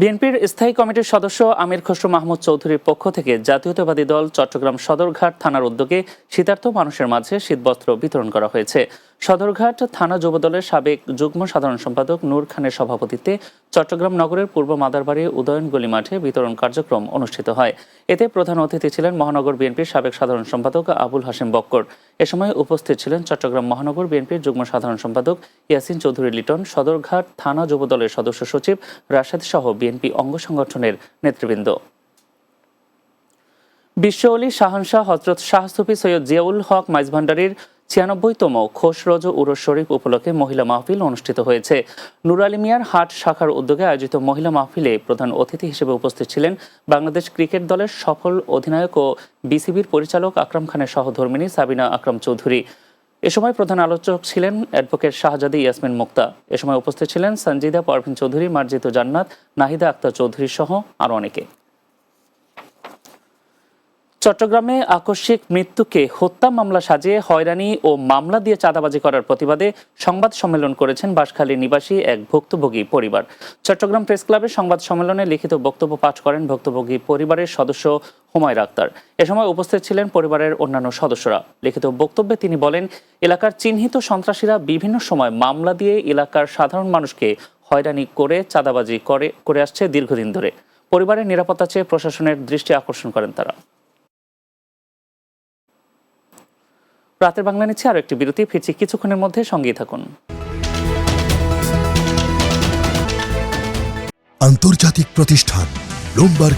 বিএনপির স্থায়ী কমিটির সদস্য আমির খসরু মাহমুদ চৌধুরীর পক্ষ থেকে জাতীয়তাবাদী দল চট্টগ্রাম সদরঘাট থানার উদ্যোগে শীতার্ত মানুষের মাঝে শীতবস্ত্র বিতরণ করা হয়েছে। সদরঘাট থানা যুবদলের সাবেক যুগ্ম সাধারণ সম্পাদক নূর খানের সভাপতিত্বে চট্টগ্রাম নগরের পূর্ব মাদারবাড়ি উদয়ন গলি মাঠে বিতরণ কার্যক্রম অনুষ্ঠিত হয়। এতে প্রধান অতিথি ছিলেন মহানগর বিএনপির সাবেক সাধারণ সম্পাদক আবুল হাশেম বক্কর। এ সময় উপস্থিত ছিলেন চট্টগ্রাম মহানগর বিএনপির যুগ্ম সাধারণ সম্পাদক ইয়াসিন চৌধুরী লিটন, সদরঘাট থানা যুবদলের সদস্য সচিব রাশেদ সহ বিএনপি অঙ্গ সংগঠনের নেতৃবৃন্দ। বিশ্ব অলি শাহানশাহ হযরত শাহ সুফি সৈয়দ জিয়াউল হক মাইজভান্ডারির ৯৬তম খোসরোজ উরস শরীফ উপলক্ষে মহিলা মাহফিল অনুষ্ঠিত হয়েছে। নুর আলী মিয়ার হাট শাখার উদ্যোগে আয়োজিত মহিলা মাহফিলে প্রধান অতিথি হিসেবে উপস্থিত ছিলেন বাংলাদেশ ক্রিকেট দলের সফল অধিনায়ক ও বিসিবির পরিচালক আকরাম খানের সহধর্মিণী সাবিনা আকরাম চৌধুরী। এ সময় প্রধান আলোচক ছিলেন অ্যাডভোকেট শাহজাদি ইয়াসমিন মুক্তা। এ সময় উপস্থিত ছিলেন সঞ্জিদা পারভিন চৌধুরী, মার্জিত জান্নাত, নাহিদা আক্তার চৌধুরী সহ আরও অনেকে। চট্টগ্রামে আকস্মিক মৃত্যুকে হত্যা মামলা সাজিয়ে হয়রানি ও মামলা দিয়ে চাঁদাবাজি করার প্রতিবাদে সংবাদ সম্মেলন করেছেন বাঁশখালী নিবাসী এক ভুক্তভোগী পরিবার। চট্টগ্রাম প্রেস ক্লাবের সংবাদ সম্মেলনে লিখিত বক্তব্য পাঠ করেন ভুক্তভোগী পরিবারের সদস্য হুমায়রা আক্তার। এ সময় উপস্থিত ছিলেন পরিবারের অন্যান্য সদস্যরা। লিখিত বক্তব্যে তিনি বলেন, এলাকার চিহ্নিত সন্ত্রাসীরা বিভিন্ন সময় মামলা দিয়ে এলাকার সাধারণ মানুষকে হয়রানি করে চাঁদাবাজি করে আসছে দীর্ঘদিন ধরে। পরিবারের নিরাপত্তা চেয়ে প্রশাসনের দৃষ্টি আকর্ষণ করেন তারা। রাতের বাংলা নিচ্ছে আরো একটি বিরতি, ফিরছি কিছুক্ষণের মধ্যে, সঙ্গেই থাকুন। আন্তর্জাতিক প্রতিষ্ঠান ব্লুমবার্গ